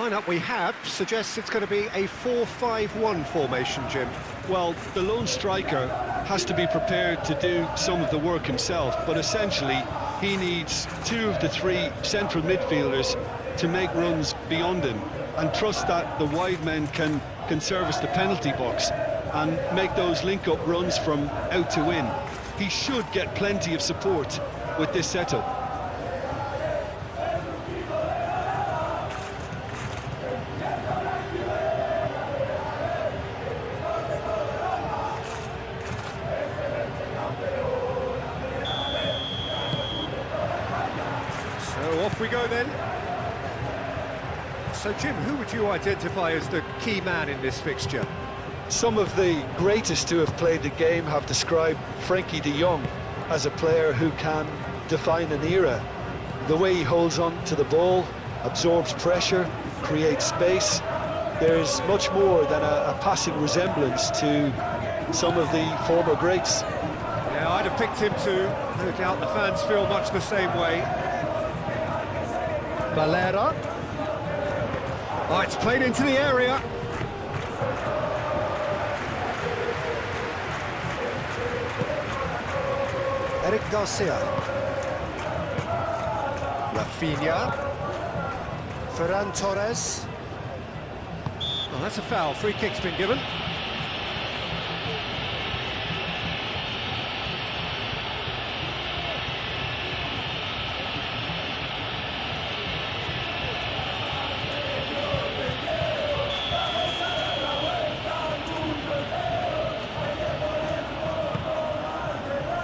lineup we have suggests it's going to be a 4-5-1 formation, Jim. Well, the lone striker has to be prepared to do some of the work himself, but essentially he needs two of the three central midfielders to make runs beyond him and trust that the wide men can service the penalty box and make those link-up runs from out to in. He should get plenty of support with this setup. So off we go then. So Jim, who would you identify as the key man in this fixture? Some of the greatest who have played the game have described Frankie de Jong as a player who can define an era. The way he holds on to the ball, absorbs pressure, creates space. There's much more than a passing resemblance to some of the former greats. Yeah, I'd have picked him too. No doubt the fans feel much the same way. Valera. Oh, it's played into the area. Eric Garcia. Rafinha. Ferran Torres. Oh, that's a foul. Free kick's been given.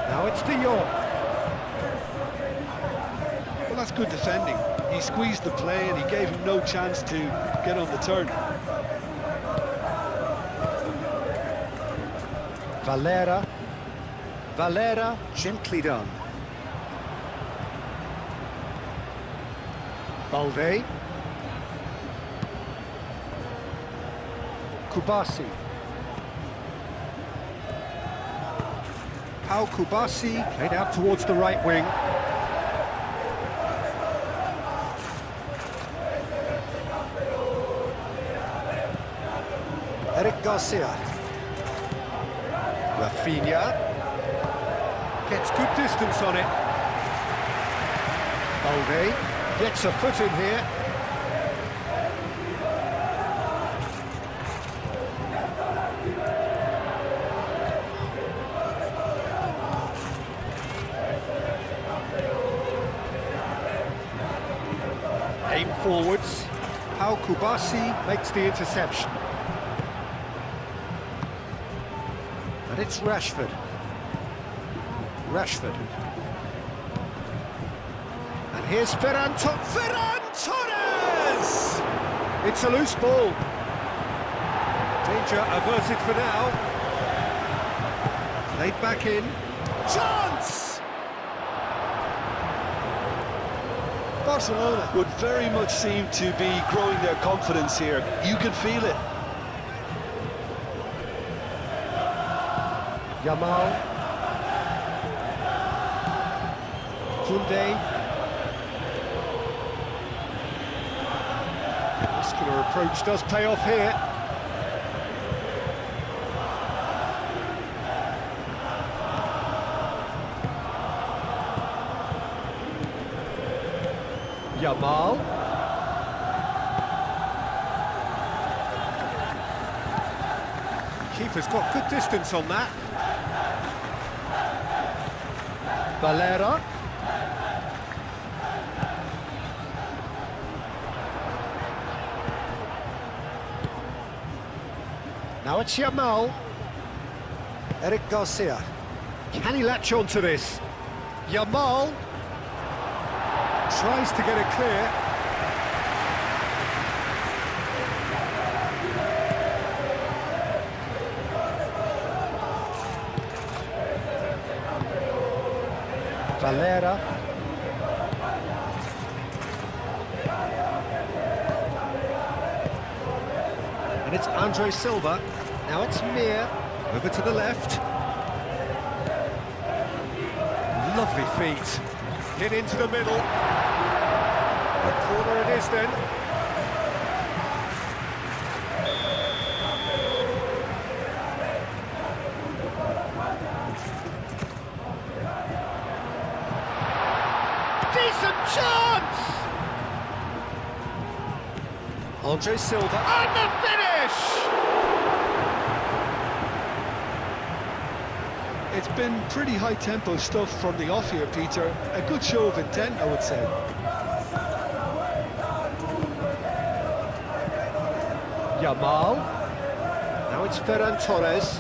Now it's De Jong. Well, that's good defending. He squeezed the play and he gave him no chance to get on the turn. Valera. Valera, gently done. Balde. Kubasi. Pau Kubasi, played out towards the right wing. Eric Garcia. Rafinha. Gets good distance on it. Balde gets a foot in here. Aim forwards. Pau Kubasi makes the interception. And it's Rashford. Rashford. And here's Ferran Torres! It's a loose ball. Danger averted for now. Played back in. Chance! Barcelona would very much seem to be growing their confidence here. You can feel it. Yamal. Koundé. Muscular approach does pay off here. Yamal. Keeper's got good distance on that. Valera. Now it's Yamal. Eric Garcia. Can he latch on to this? Yamal tries to get it clear. Valera. And it's Andre Silva. Now it's Mir. Over to the left. Lovely feet. Hit into the middle. A corner it is then. Andre Silva, and the finish! It's been pretty high-tempo stuff from the off here, Peter. A good show of intent, I would say. Yamal. Now it's Ferran Torres.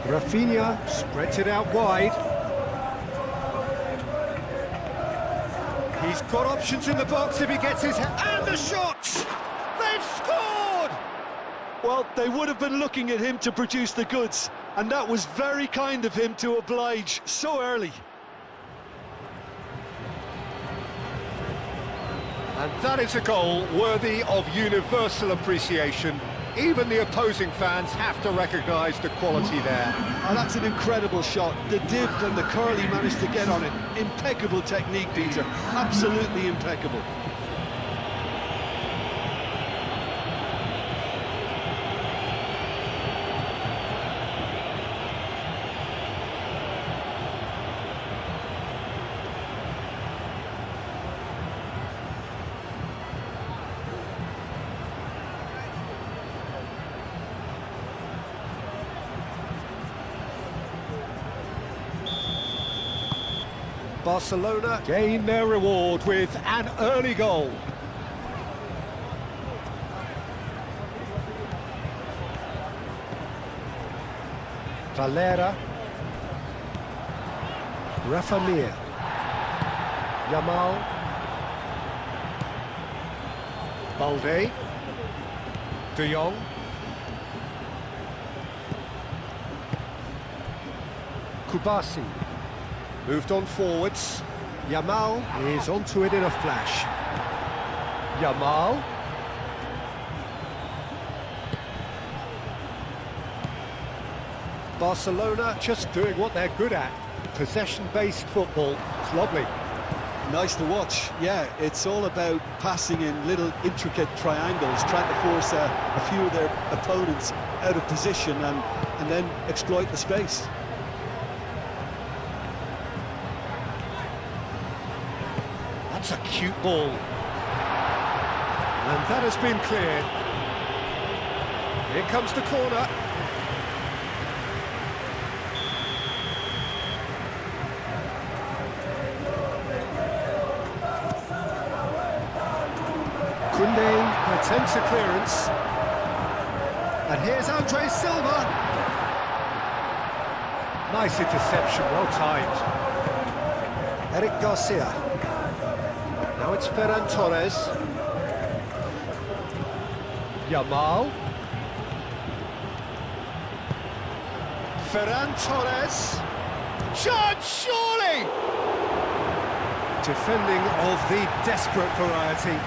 Rafinha spreads it out wide. He's got options in the box if he gets his head. And the shot! They've scored! Well, they would have been looking at him to produce the goods, and that was very kind of him to oblige so early. And that is a goal worthy of universal appreciation. Even the opposing fans have to recognise the quality there. Oh, that's an incredible shot. The dip and the curl he managed to get on it. Impeccable technique, Peter. Absolutely impeccable. Barcelona gain their reward with an early goal. Valera. Rafinha. Yamal. Balde. De Jong. Kubasi. Moved on forwards. Yamal is onto it in a flash. Yamal. Barcelona just doing what they're good at. Possession-based football. It's lovely. Nice to watch. Yeah, it's all about passing in little intricate triangles, trying to force a few of their opponents out of position and then exploit the space. That's a cute ball. And that has been cleared. Here comes the corner. Koundé attempts a clearance. And here's Andre Silva. Nice interception, well timed. Eric Garcia. Now it's Ferran Torres. Yamal. Ferran Torres. Chance, surely! Defending of the desperate variety.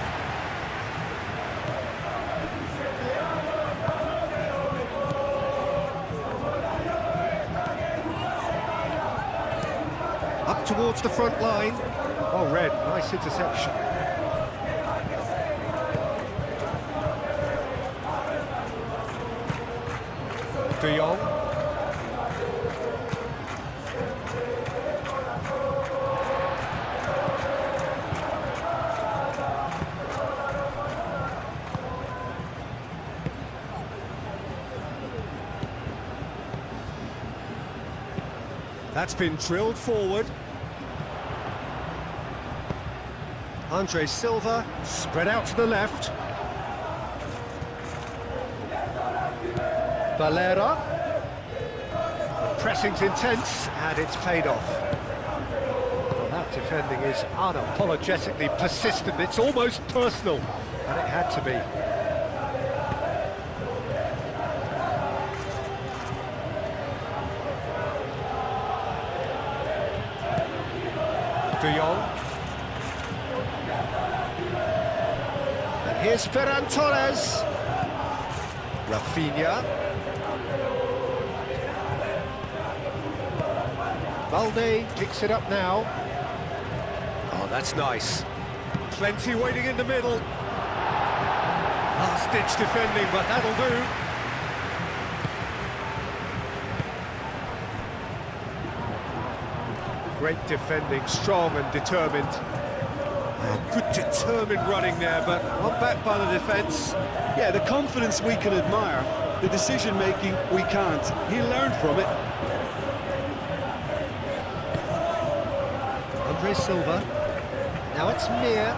Up towards the front line. Oh, Red, nice interception. De Jong. That's been drilled forward. Andre Silva, spread out to the left. Valera. The pressing's intense, and it's paid off. Well, that defending is unapologetically persistent. It's almost personal, and it had to be. De Jong. Here's Ferran Torres. Rafinha. Balde picks it up now. Oh, that's nice. Plenty waiting in the middle. Last-ditch defending, but that'll do. Great defending, strong and determined. Good determined running there, but one back by the defence. Yeah, the confidence we can admire, the decision-making we can't. He'll learn from it. Andre Silva. Now it's Mir.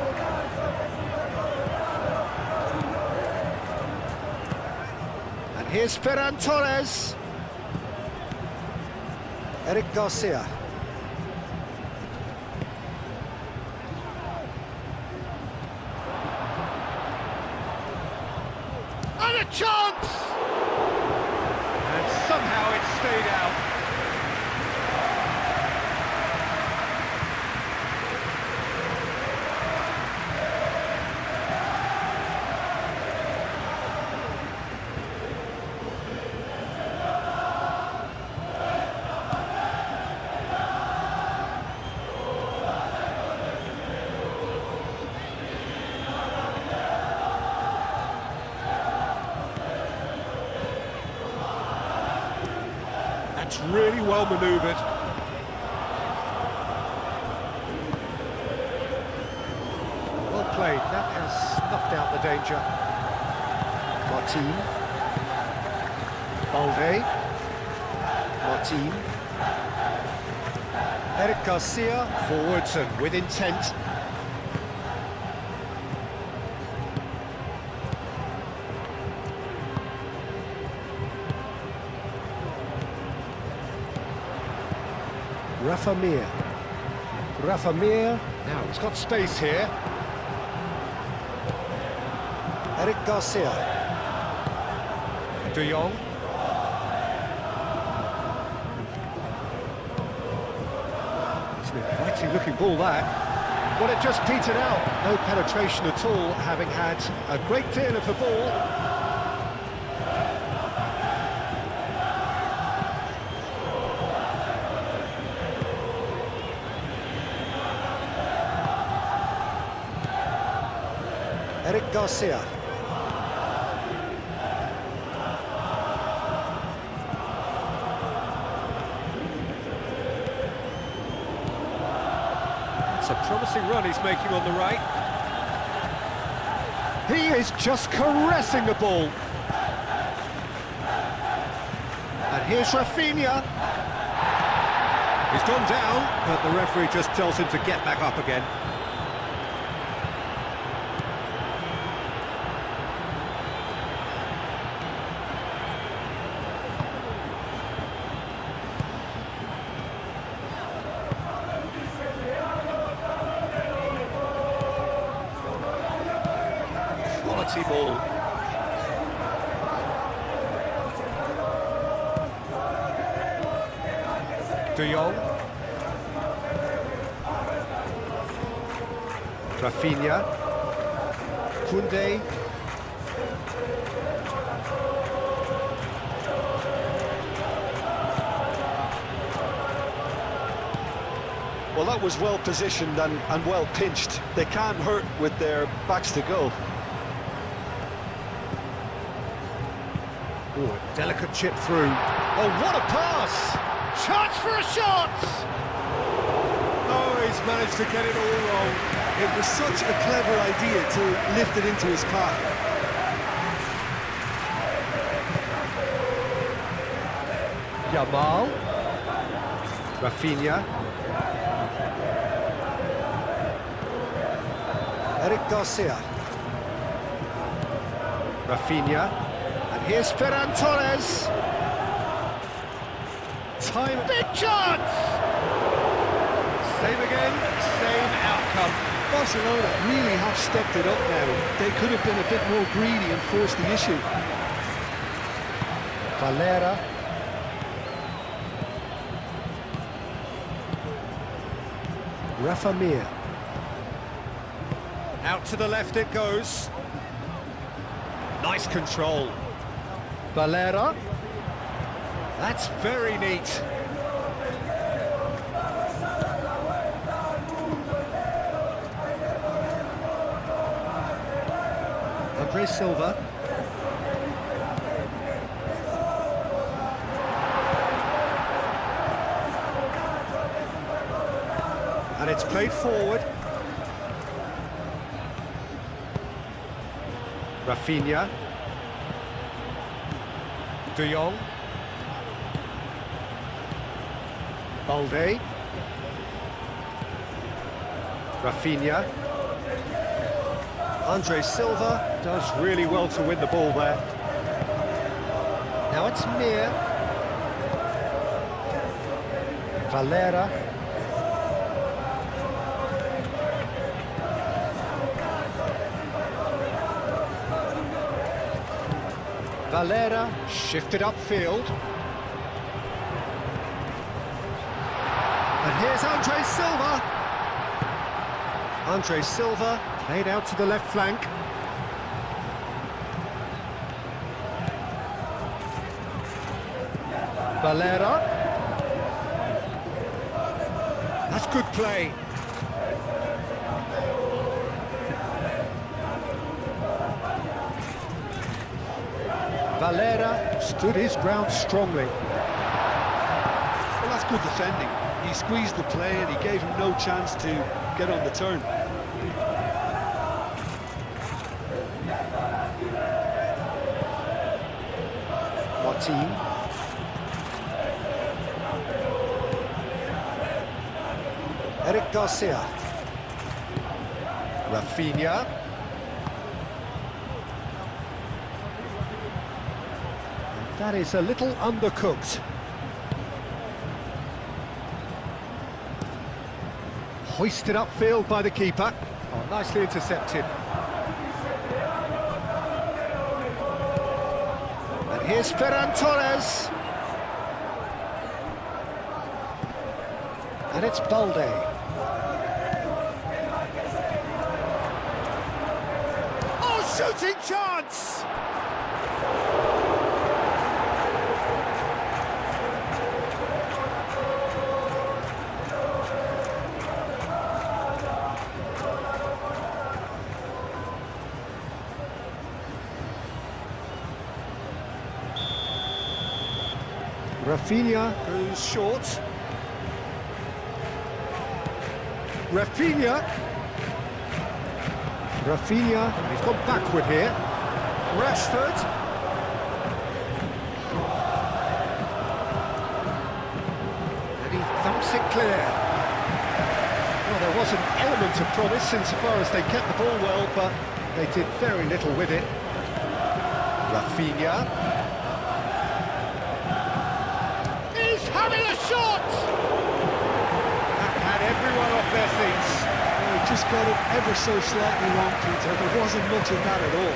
And here's Ferran Torres. Eric Garcia. And a chance! And somehow it stayed out. That's really well manoeuvred. Well played, that has snuffed out the danger. Martin. Balde. Martin. Eric Garcia. Forwards and with intent. Rafa Mir. Now he's got space here. Eric Garcia. De Jong. It's an inviting looking ball that. Well, it just petered out. No penetration at all, having had a great deal of the ball. Eric Garcia. It's a promising run he's making on the right. He is just caressing the ball. And here's Rafinha. He's gone down, but the referee just tells him to get back up again. Quality ball. De Jong. Rafinha. Koundé. Well, that was well positioned and well pinched. They can't hurt with their backs to goal. Oh, a delicate chip through. Oh, what a pass! Chance for a shot! Oh, he's managed to get it all wrong. It was such a clever idea to lift it into his path. Yamal. Rafinha. Eric Garcia. Rafinha. And here's Ferran Torres. Time. Big chance! Same again, same outcome. Barcelona really have stepped it up now. They could have been a bit more greedy and forced the issue. Valera. Rafa Mir. Out to the left it goes. Nice control. Valera. That's very neat. Andre Silva. And it's played forward. Rafinha. De Jong. Balde. Rafinha. Andre Silva does really well to win the ball there. Now it's Mir. Valera. Valera shifted upfield. And here's Andre Silva. Andre Silva played out to the left flank. Valera. That's good play. Valera stood his ground strongly. Well, that's good defending. He squeezed the play and he gave him no chance to get on the turn. Martin. Eric Garcia. Rafinha. And that is a little undercooked. Hoisted upfield by the keeper. Oh, nicely intercepted. And here's Ferran Torres. And it's Balde. Oh, shooting chance! Rafinha goes short. Rafinha. Rafinha, he's gone backward here. Rashford. And he thumps it clear. Well, there was an element of promise insofar as they kept the ball well, but they did very little with it. Rafinha. He's having a shot! That had everyone off their seats. He just got it ever so slightly wrong, Peter. There wasn't much in that at all.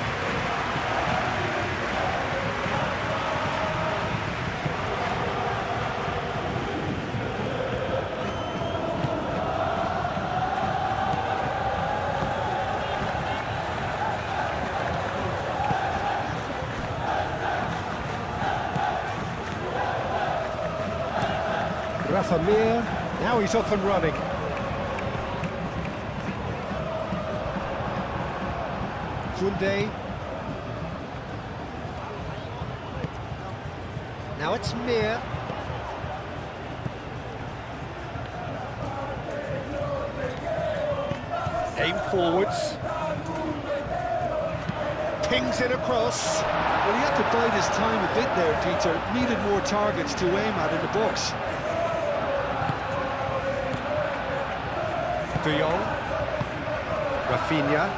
Rafa Mir, now he's off and running. Koundé. Now it's Mir. Aim forwards. Pings it across. Well, he had to bide his time a bit there, Peter. Needed more targets to aim at in the box. De Jong. Rafinha.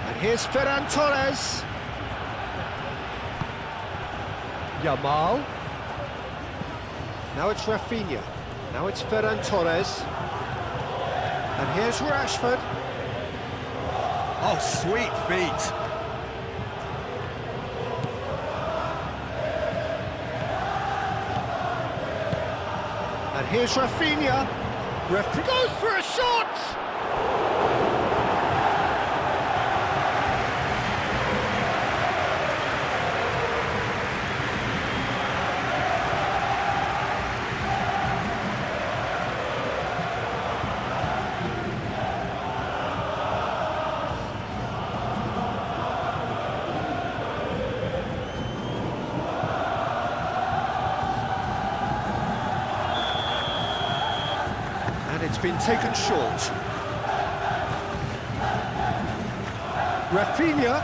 And here's Ferran Torres. Yamal. Now it's Rafinha. Now it's Ferran Torres. And here's Rashford. Oh, sweet feet. And here's Rafinha. Goes for a shot! And it's been taken short. Rafinha,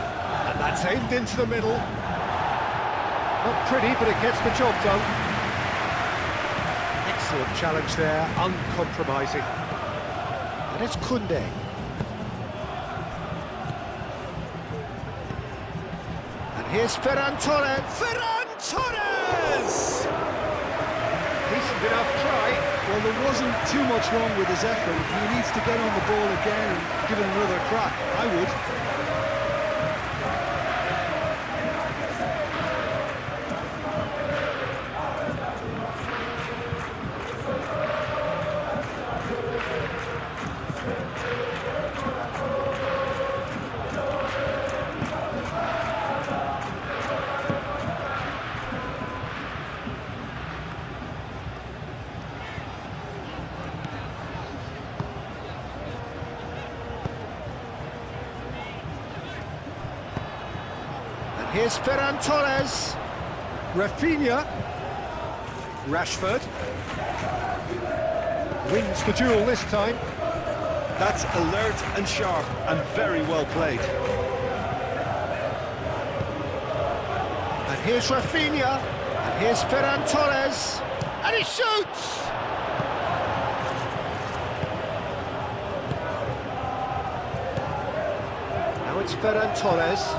and that's aimed into the middle. Not pretty, but it gets the job done. Excellent challenge there, uncompromising. And it's Koundé. And here's Ferran Torres. Ferran Torres! Decent enough try. Well, there wasn't too much wrong with his effort. He needs to get on the ball again and give it another crack. I would. Here's Ferran Torres. Rafinha. Rashford. Wins the duel this time. That's alert and sharp and very well played. And here's Rafinha. And here's Ferran Torres. And he shoots! Now it's Ferran Torres.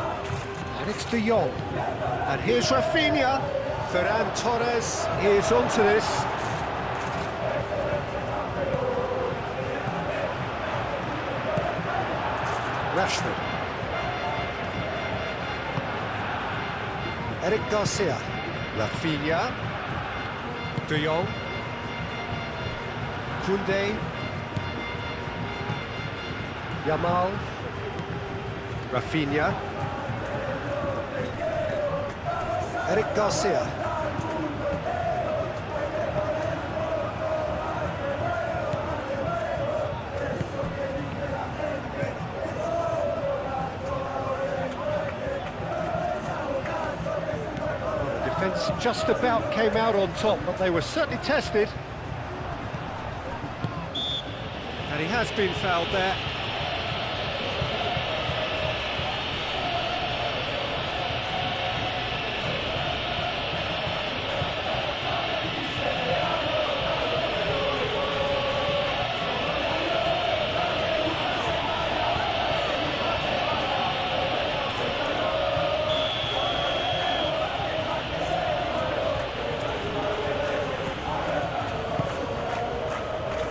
And it's De Jong. And here's Rafinha. Ferran Torres is onto this. Rashford. Eric Garcia. Rafinha. De Jong. Koundé. Yamal. Rafinha. Eric Garcia. Well, the defence just about came out on top, but they were certainly tested. And he has been fouled there.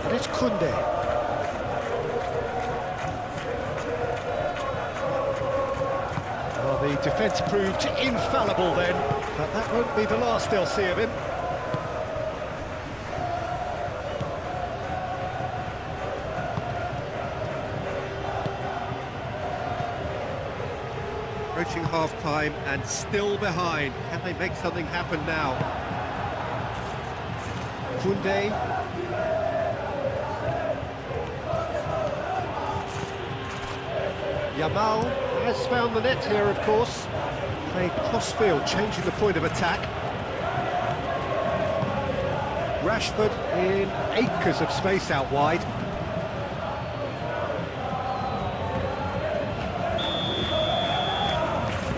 And it's Koundé. Well, the defence proved infallible then, but that won't be the last they'll see of him. Approaching half-time and still behind. Can they make something happen now? Koundé. Yamal has found the net here, of course. Playing cross-field, changing the point of attack. Rashford in acres of space out wide.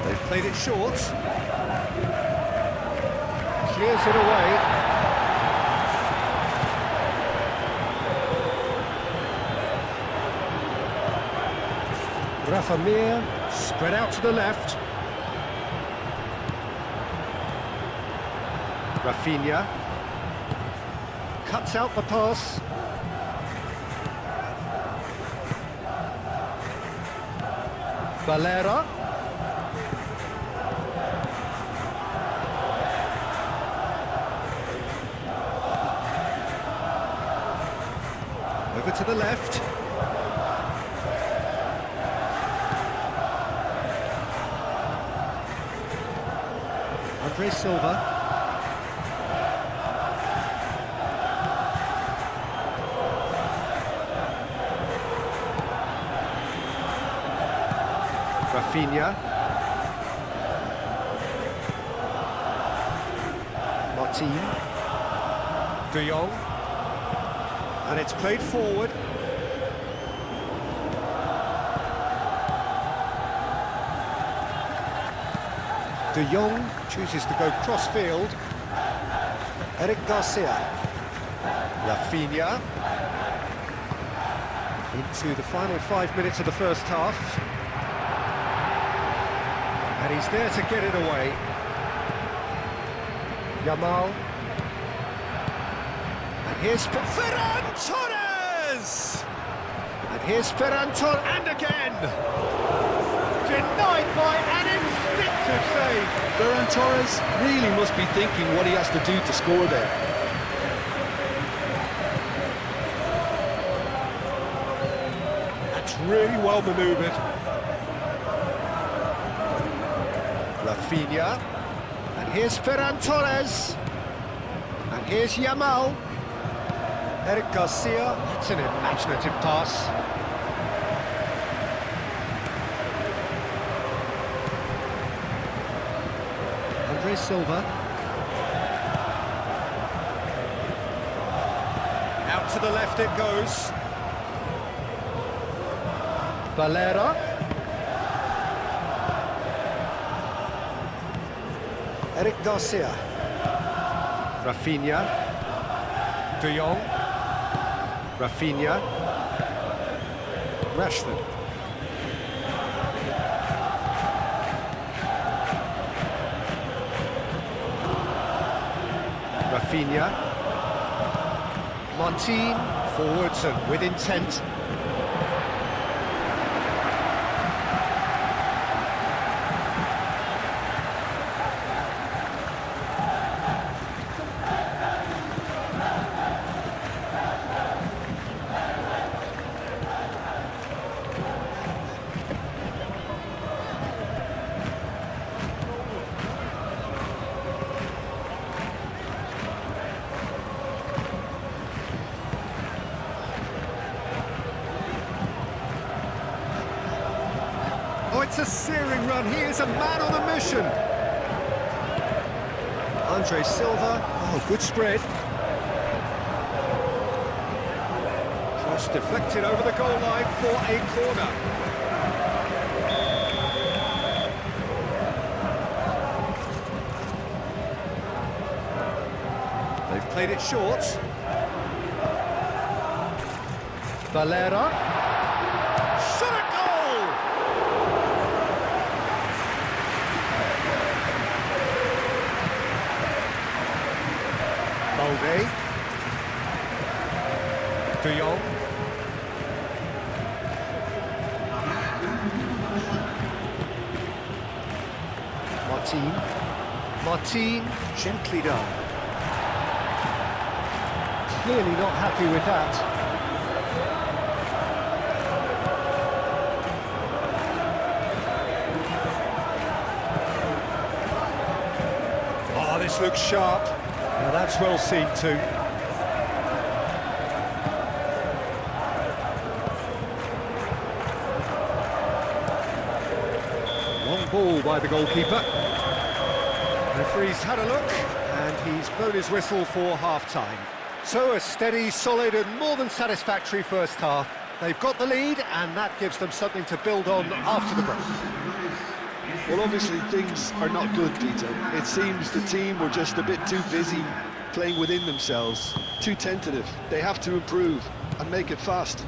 They've played it short. Clears it away. Rafa Mir, spread out to the left. Rafinha cuts out the pass. Valera. Over to the left. Andre Silva. Rafinha. Martin. De Jong. And it's played forward. De Jong chooses to go cross-field. Eric Garcia. Rafinha. Into the final 5 minutes of the first half. And he's there to get it away. Yamal. And here's Ferran Torres! And here's Ferran Torres, and again! Denied by an instinctive save. Ferran Torres really must be thinking what he has to do to score there. That's really well manoeuvred. Rafinha. And here's Ferran Torres. And here's Yamal. Eric Garcia. That's an imaginative pass. Silva. Out to the left it goes. Valera. Eric Garcia. Rafinha. De Jong. Rafinha. Rashford. Rafinha. Martin, forwards and with intent. Oh, it's a searing run. He is a man on a mission. Andre Silva. Oh, good spread. Cross deflected over the goal line for a corner. They've played it short. Valera. Shot a goal! Balde. De Jong. Martin, gently done. Clearly not happy with that. Oh, this looks sharp. Now that's well seen too. Long ball by the goalkeeper. Referee's had a look, and he's blown his whistle for half-time. So a steady, solid and more than satisfactory first half. They've got the lead, and that gives them something to build on after the break. Well, obviously things are not good, Peter. It seems the team were just a bit too busy playing within themselves, too tentative. They have to improve and make it fast.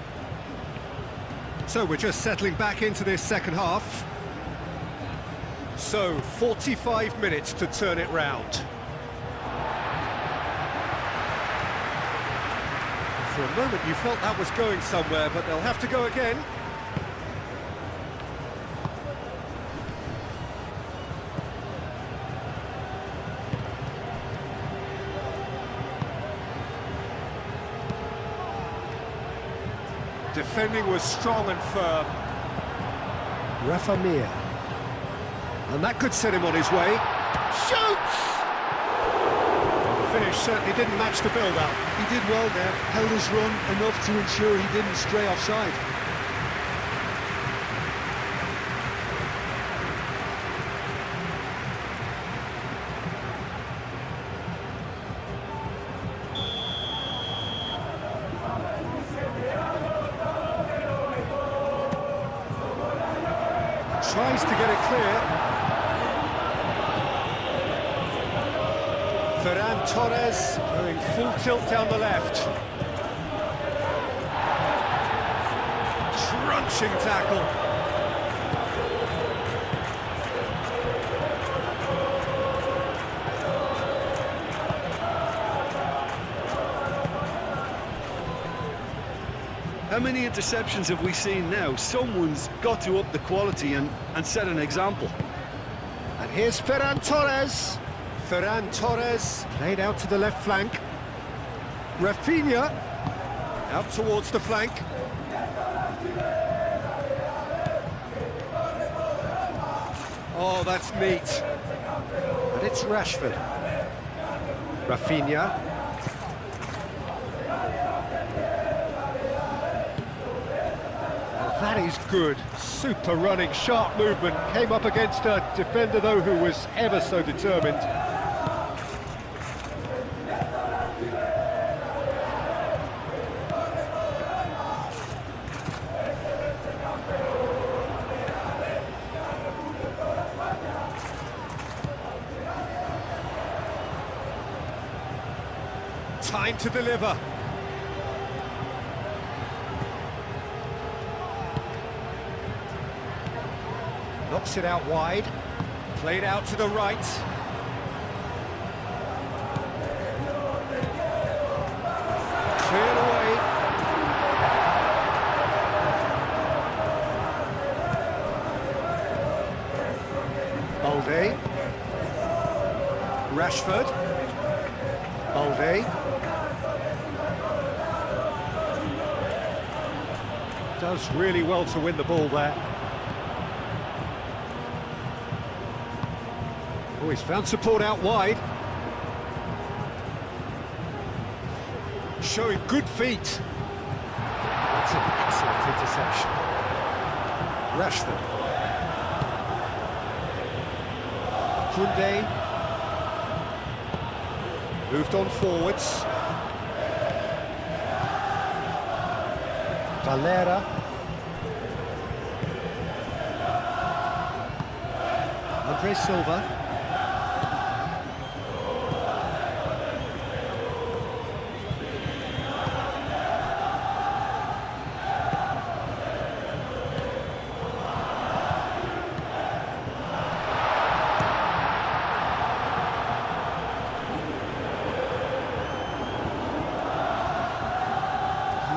So we're just settling back into this second half. So, 45 minutes to turn it round. For a moment you felt that was going somewhere, but they'll have to go again. Defending was strong and firm. Rafinha. And that could set him on his way. Shoots! Well, the finish certainly didn't match the build-up. He did well there, held his run enough to ensure he didn't stray offside. Tries to get it clear. Ferran Torres going full tilt down the left. Crunching tackle. How many interceptions have we seen now? Someone's got to up the quality and set an example. And here's Ferran Torres. Ferran Torres played out to the left flank. Rafinha out towards the flank. Oh, that's neat. And it's Rashford. Rafinha. That is good. Super running, sharp movement. Came up against a defender, though, who was ever so determined. Time to deliver. Knocks it out wide. Played out to the right. Cleared away. Balde. Rashford. Balde. Does really well to win the ball there. Oh, he's found support out wide. Showing good feet. That's an excellent interception. Rashford. Koundé. Moved on forwards. Valera. Andre Silva.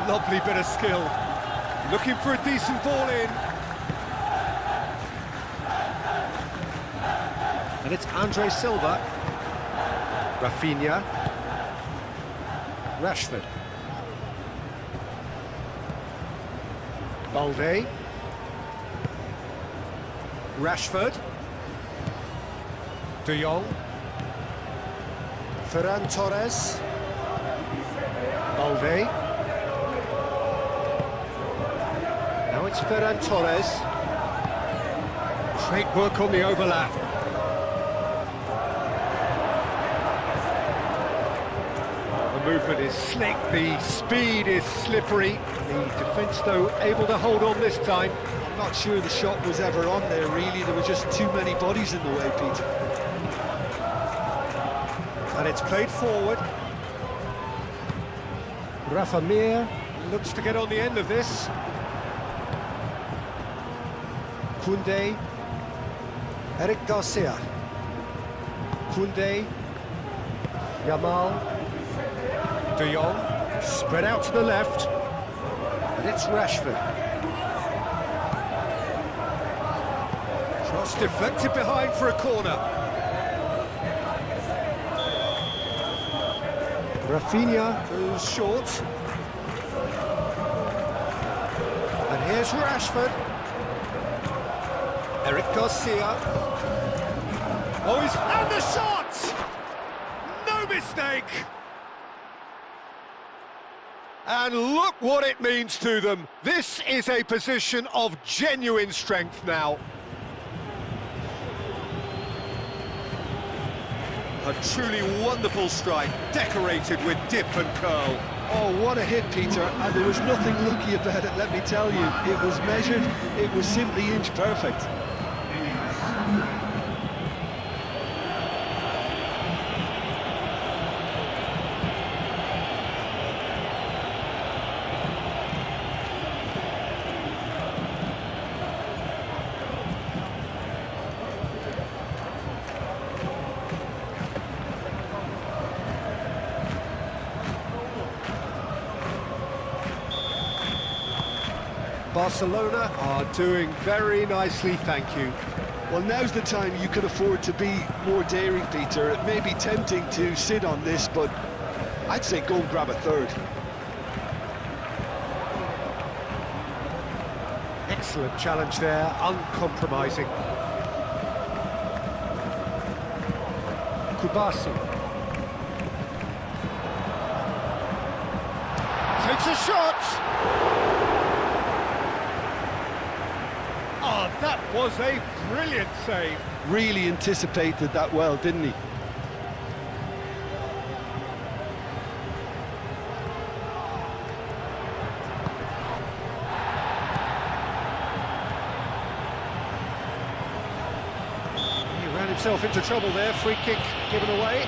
Lovely bit of skill. Looking for a decent ball in. And it's Andre Silva. Rafinha. Rashford. Balde. Rashford. De Jong. Ferran Torres. Balde. Now it's Ferran Torres. Great work on the overlap. The movement is slick, the speed is slippery. The defence, though, able to hold on this time. I'm not sure the shot was ever on there, really. There were just too many bodies in the way, Peter. And it's played forward. Rafa Mir looks to get on the end of this. Koundé. Eric Garcia. Koundé. Yamal. De Jong. Spread out to the left. And it's Rashford. Cross deflected behind for a corner. Rafinha goes short. And here's Rashford. Eric Garcia. Oh, he's... And the shot! No mistake! And look what it means to them. This is a position of genuine strength now. A truly wonderful strike, decorated with dip and curl. Oh, what a hit, Peter, and there was nothing lucky about it, let me tell you. It was measured, it was simply inch perfect. Barcelona are doing very nicely, thank you. Well, now's the time you could afford to be more daring, Peter. It may be tempting to sit on this, but I'd say go and grab a third. Excellent challenge there, uncompromising. Kubasu. Takes a shot! Oh, that was a brilliant save. Really anticipated that well, didn't he? He ran himself into trouble there, free kick given away.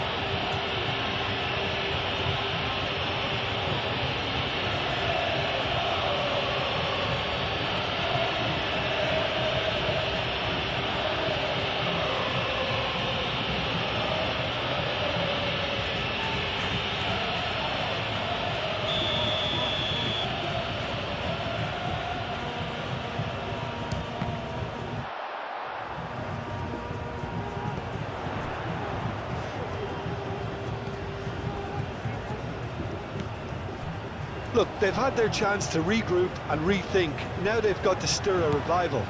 Look, they've had their chance to regroup and rethink. Now they've got to stir a revival.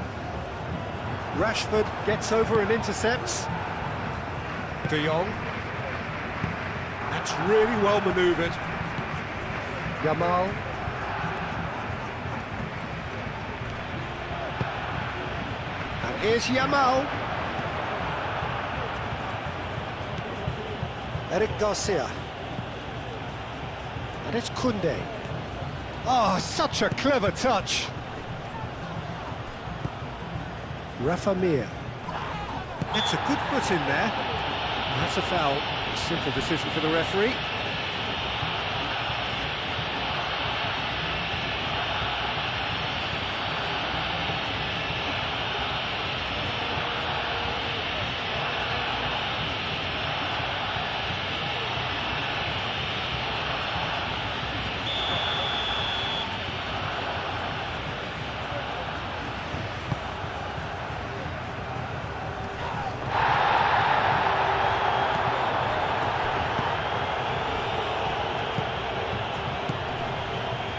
Rashford gets over and intercepts. De Jong. That's really well manoeuvred. Yamal. And here's Yamal. Eric Garcia. And it's Koundé. Oh, such a clever touch. Rafa Mir. It's a good foot in there. That's a foul. A simple decision for the referee.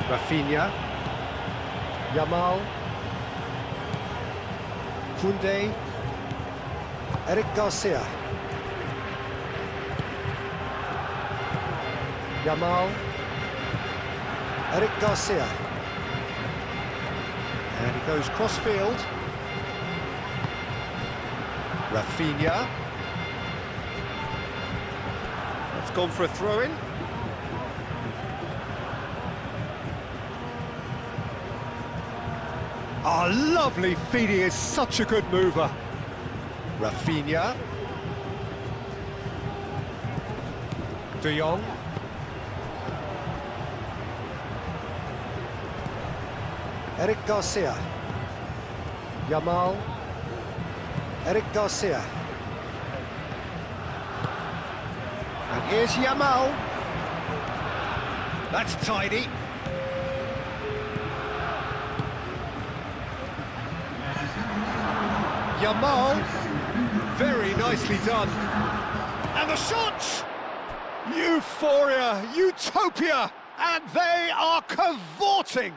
Rafinha, Yamal, Koundé, Eric Garcia, Yamal, Eric Garcia, and he goes cross-field. Rafinha, that's gone for a throw-in. Oh, lovely feeding, is such a good mover. Rafinha. De Jong. Eric Garcia. Yamal. Eric Garcia. And here's Yamal. That's tidy. Yamal, very nicely done. And the shot! Euphoria, utopia, and they are cavorting.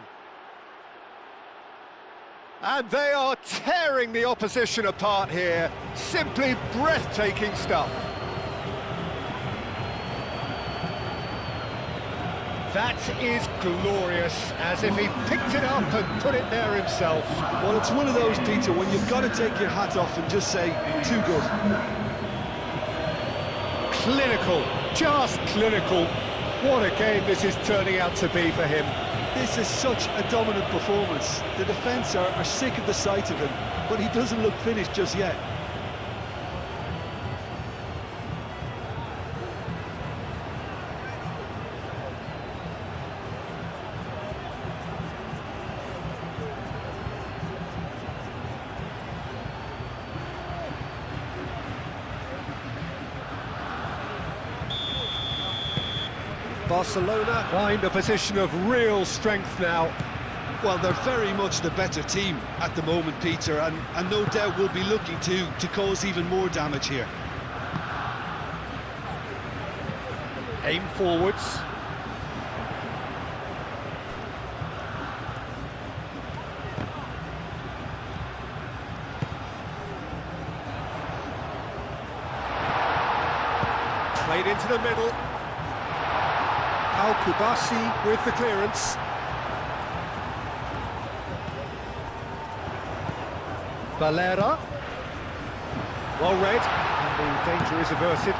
And they are tearing the opposition apart here. Simply breathtaking stuff. That is glorious, as if he picked it up and put it there himself. Well, it's one of those, Peter, when you've got to take your hat off and just say, too good. Clinical, just clinical. What a game this is turning out to be for him. This is such a dominant performance. The defence are sick of the sight of him, but he doesn't look finished just yet. Barcelona find a position of real strength now. Well, they're very much the better team at the moment, Peter, and no doubt will be looking to cause even more damage here. Aim forwards. Played into the middle. Al-Kubasi with the clearance. Valera. Well read, and the danger is averted.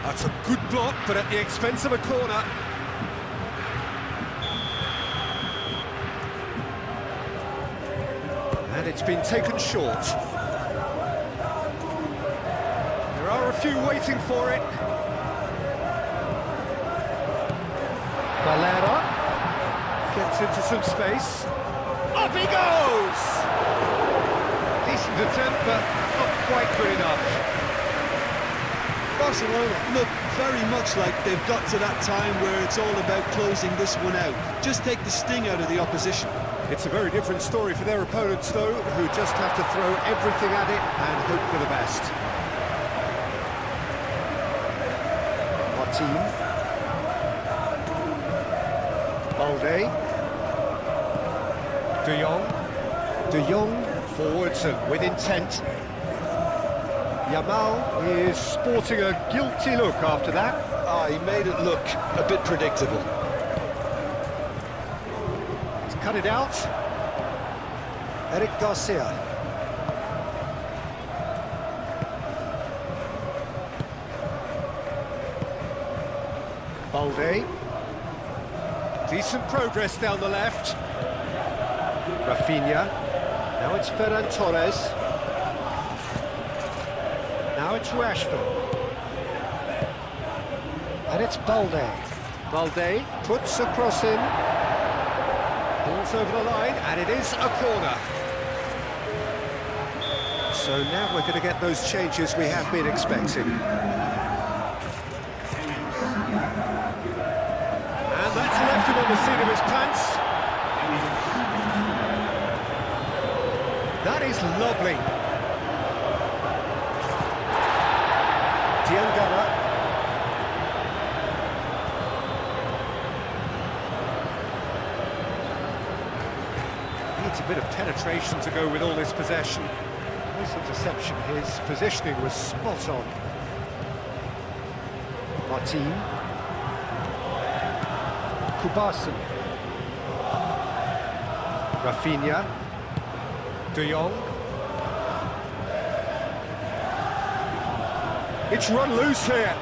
That's a good block, but at the expense of a corner. And it's been taken short. There are a few waiting for it. Valera gets into some space. Up he goes! Decent attempt, but not quite good enough. Barcelona look very much like they've got to that time where it's all about closing this one out. Just take the sting out of the opposition. It's a very different story for their opponents, though, who just have to throw everything at it and hope for the best. Martin. Balde. De Jong. De Jong forwards and with intent. Yamal is sporting a guilty look after that. He made it look a bit predictable. He's cut it out. Eric Garcia. Balde. Decent progress down the left. Rafinha. Now it's Ferran Torres. Now it's Rashford. And it's Balde. Balde puts a cross in. Ball's over the line, and it is a corner. So now we're going to get those changes we have been expecting. And that's left him on the seat of his pants. That is lovely. Diangana. Needs a bit of penetration to go with all this possession. Nice interception. His positioning was spot on. Martin. Kubasi. Rafinha. De Jong. It's run loose here.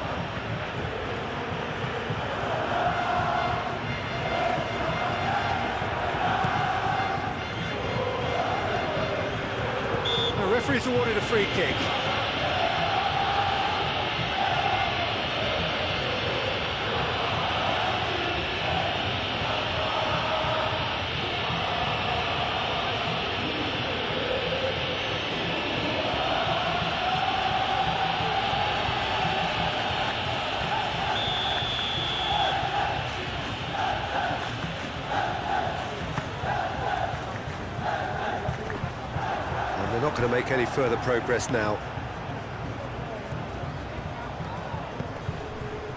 The referee's awarded a free kick. They're not going to make any further progress now.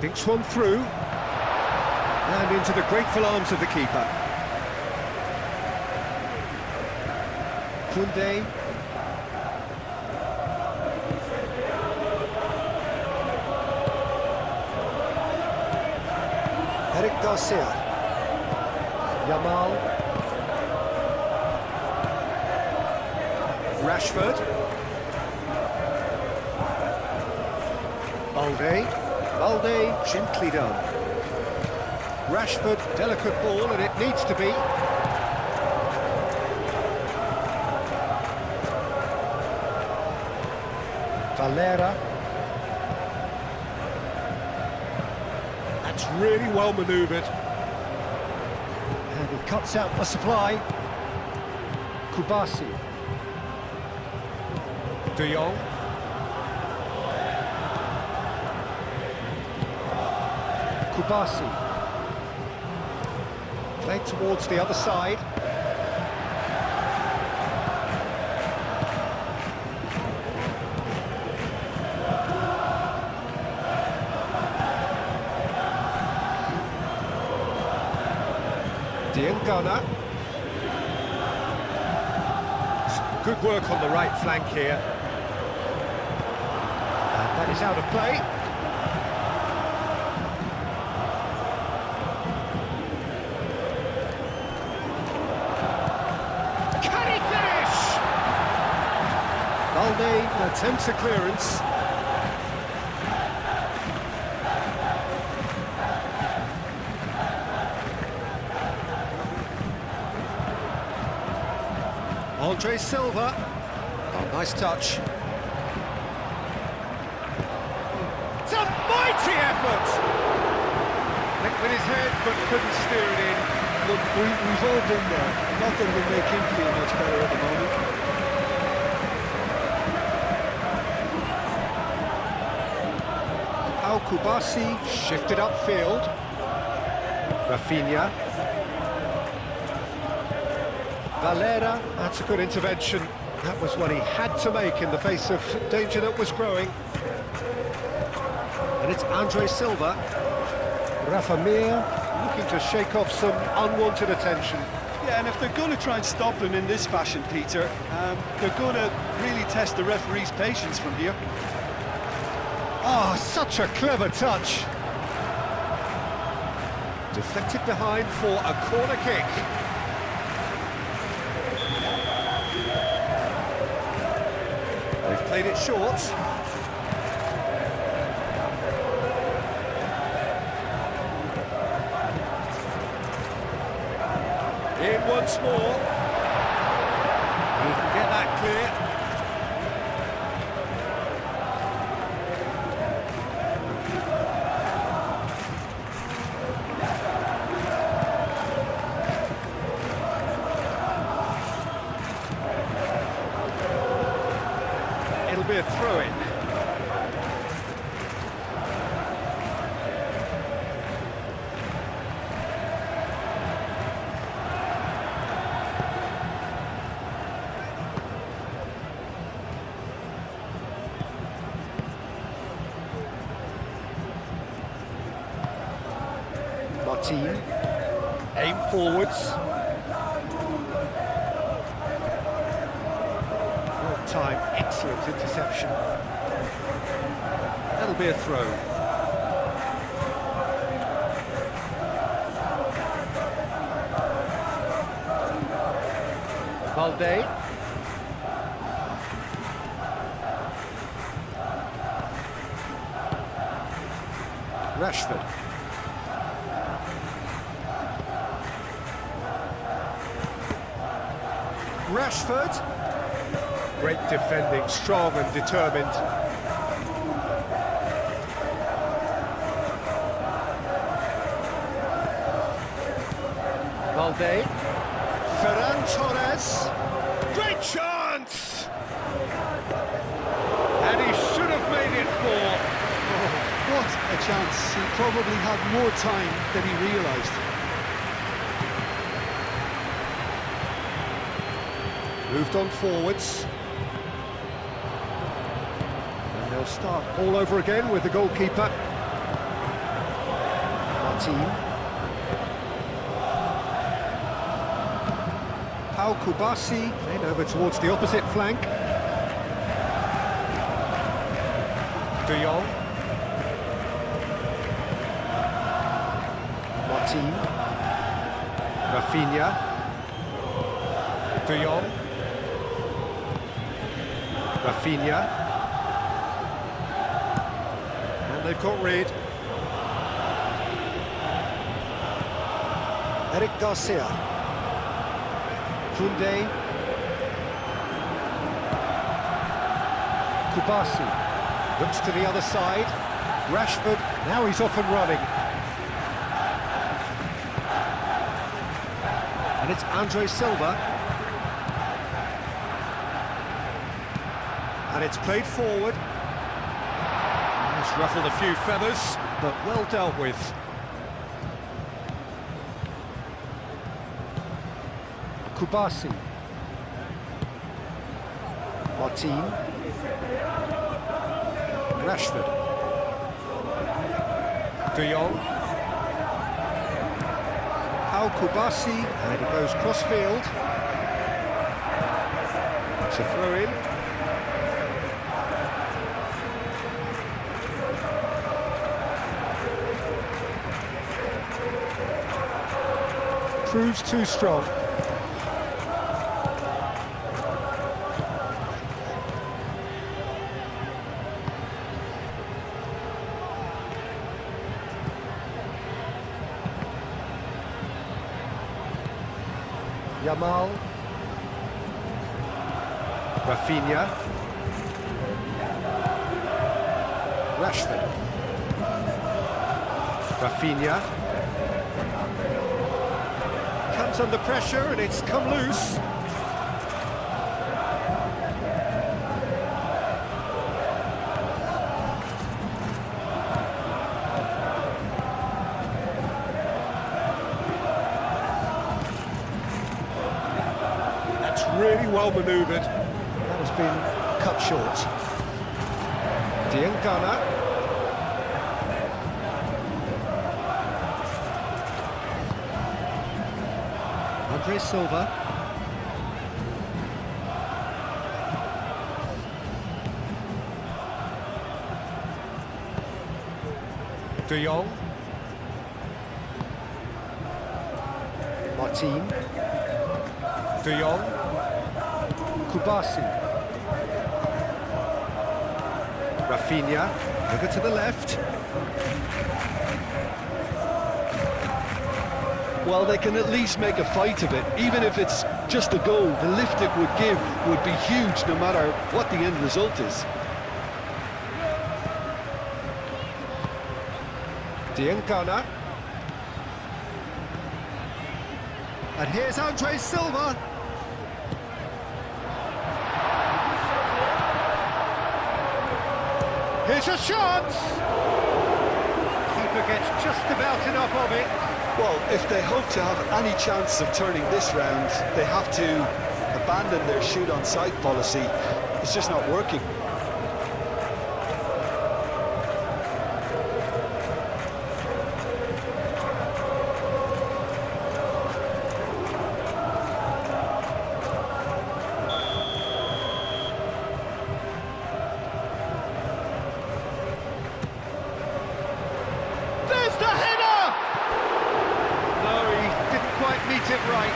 Dinks one through. And into the grateful arms of the keeper. Koundé. Eric Garcia. Yamal. Rashford. Balde. Balde, gently done. Rashford, delicate ball, and it needs to be. Valera. That's really well manoeuvred. And he cuts out the supply. Kubasi. De Jong. Kubasi. Played towards the other side. Diangana. Good work on the right flank here. And that is out of play. Can he finish? Balde attempts a clearance. Andre Silva. Oh, nice touch. It's a mighty effort! Linked with his head, but couldn't steer it in. Look, we've all been there. Nothing will make him feel much better at the moment. Al Kubasi shifted upfield. Rafinha. Valera, that's a good intervention. That was what he had to make in the face of danger that was growing. And it's Andre Silva. Rafa Mir looking to shake off some unwanted attention. Yeah, and if they're going to try and stop him in this fashion, Peter, they're going to really test the referee's patience from here. Oh, such a clever touch. Deflected behind for a corner kick. They've played it short. In once more. He can get that clear. It'll be a throw-in. Martin, aim forwards. Well time, excellent interception. That'll be a throw. Balde. Rashford. Rashford. Great defending, strong and determined. Balde. Ferran Torres. Great chance! And he should have made it four. Oh, what a chance. He probably had more time than he realised. Moved on forwards. And they'll start all over again with the goalkeeper. Martin. Pau Kubasi, played over towards the opposite flank. De Jong. Martin. Rafinha. De Jong. Rafinha. And they've got rid. Eric Garcia. Koundé. Kubasi. Looks to the other side. Rashford. Now he's off and running. And it's Andre Silva. And it's played forward. It's ruffled a few feathers, but well dealt with. Kubasi. Martin. Rashford. De Jong. Kubasi, and he goes cross-field. It's a throw-in. Proves too strong. Yamal, Rafinha, Rashford, Rafinha, comes under pressure and it's come loose. Really well manoeuvred. That has been cut short. Diangana. Andre Silva. De Jong. Martin. De Jong. Kubasi. Rafinha, over to the left. Well, they can at least make a fight of it. Even if it's just a goal, the lift it would give would be huge no matter what the end result is. Diangana. And here's Andre Silva. Here's a chance! Keeper gets just about enough of it. Well, if they hope to have any chance of turning this round, they have to abandon their shoot-on-sight policy. It's just not working. Meet it right.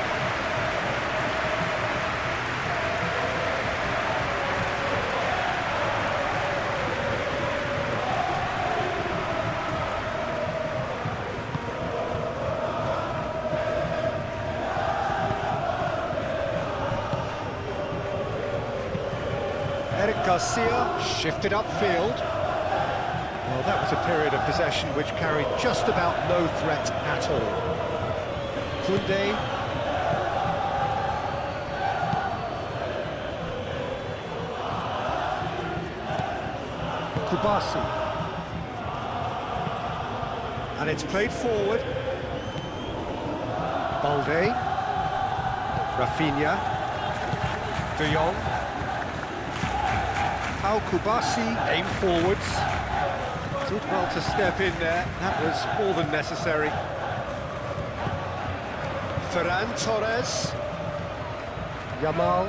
Eric Garcia shifted upfield. Well, that was a period of possession which carried just about no threat at all. Koundé. Kubasi. And it's played forward. Balde. Rafinha. De Jong. Kubasi aimed forwards. Did well to step in there. That was more than necessary. Ferran Torres. Yamal.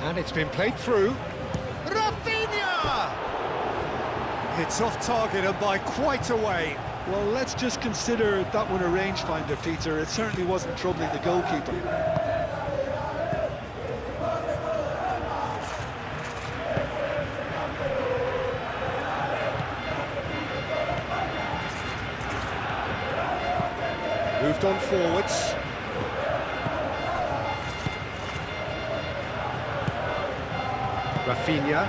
And it's been played through. Rafinha! It's off target and by quite a way. Well, let's just consider that one a rangefinder, Peter. It certainly wasn't troubling the goalkeeper. Moved on forwards. Rafinha.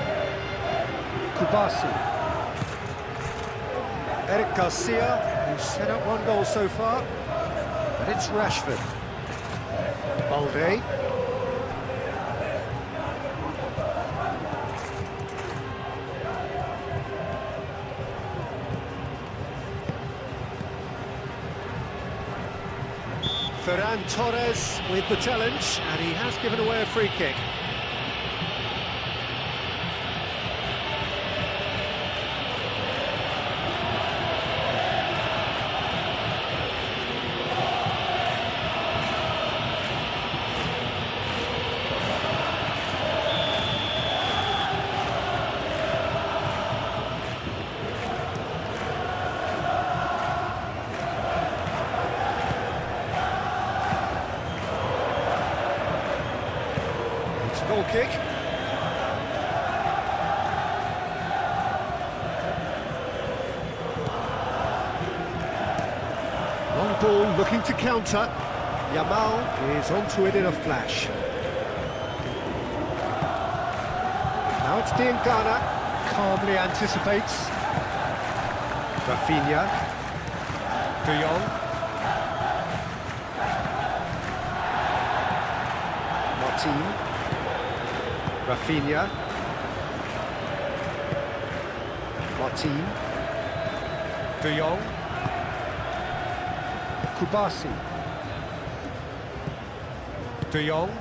Kubasi. Eric Garcia, who's set up one goal so far. And it's Rashford. Balde. Ferran Torres with the challenge, and he has given away a free kick. Goal kick. Long ball looking to counter. Yamal is onto it in a flash. Now it's Diangana, calmly anticipates. Rafinha. De Jong. Martin. Rafinha. Martin. De Jong. Kubasi. De Jong.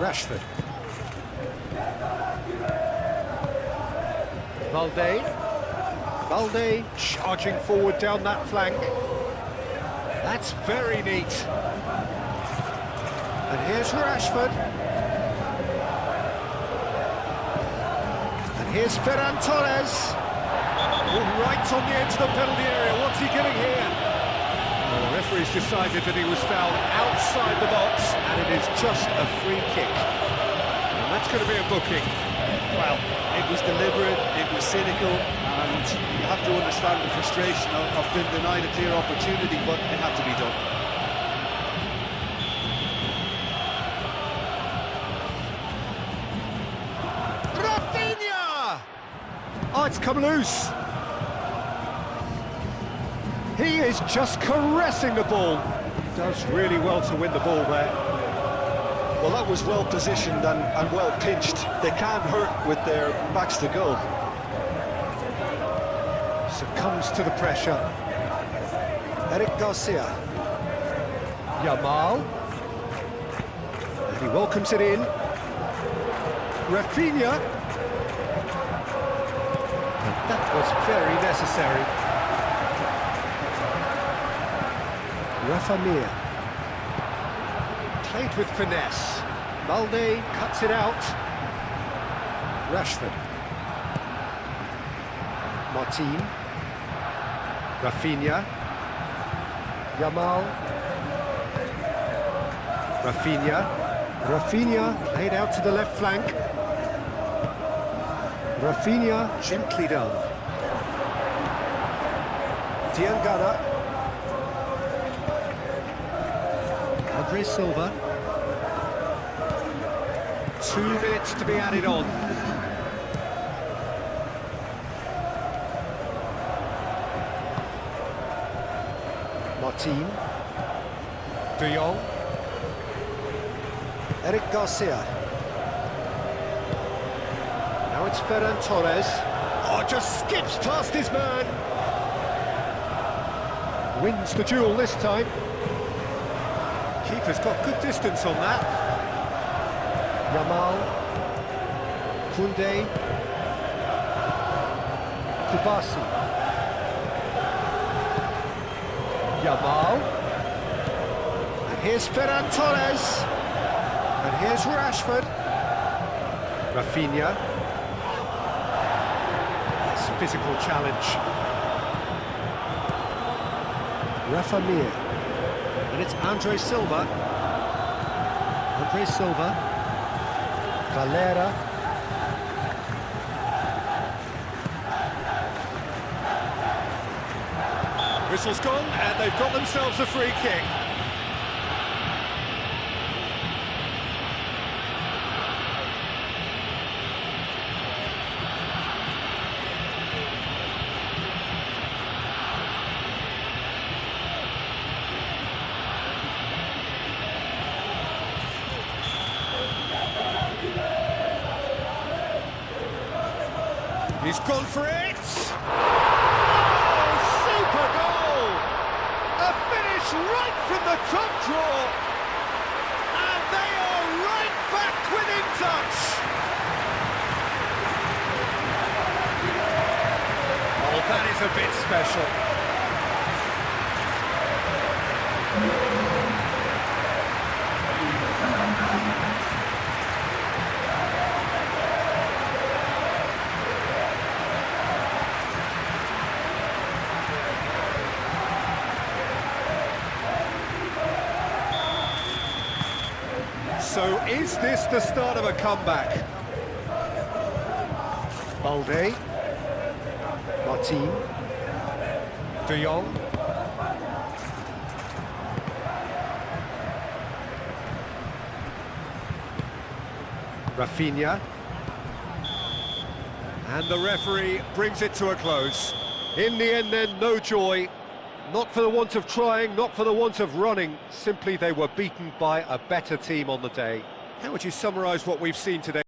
Rashford. Balde charging forward down that flank. That's very neat. And here's Rashford. And here's Ferran Torres. Right on the edge of the penalty area. What's he giving here? Well, the referee's decided that he was fouled outside the box, and it is just a free kick. And that's going to be a booking. Well, it was deliberate, it was cynical, and you have to understand the frustration of being denied a clear opportunity, but it had to be done. Oh, it's come loose. He is just caressing the ball. Does really well to win the ball there. Well, that was well positioned and well pinched. They can't hurt with their backs to goal. Succumbs to the pressure. Eric Garcia. Yamal. And he welcomes it in. Rafinha. That was very necessary. Rafa Mir. Played with finesse. Balde cuts it out. Rashford. Martin. Rafinha. Yamal. Rafinha played out to the left flank. Rafinha, gently done. Diangana. Andre Silva. 2 minutes to be added on. Martin. De Jong. Eric Garcia. Now it's Ferran Torres. Oh, just skips past his man. Wins the duel this time. Keeper's got good distance on that. Yamal. Koundé. Kubasi. Yamal. And here's Ferran Torres. And here's Rashford. Rafinha. Physical challenge. Rafa Mir. And it's Andre Silva. Valera. Whistle's gone, and they've got themselves a free kick. He's gone for it! Oh, super goal! finish right from the top draw. And they are right back within touch. Oh, that is a bit special. So is this the start of a comeback? Balde, Martin, De Jong, Rafinha, and the referee brings it to a close. In the end then, no joy. Not for the want of trying, not for the want of running, simply they were beaten by a better team on the day. How would you summarise what we've seen today?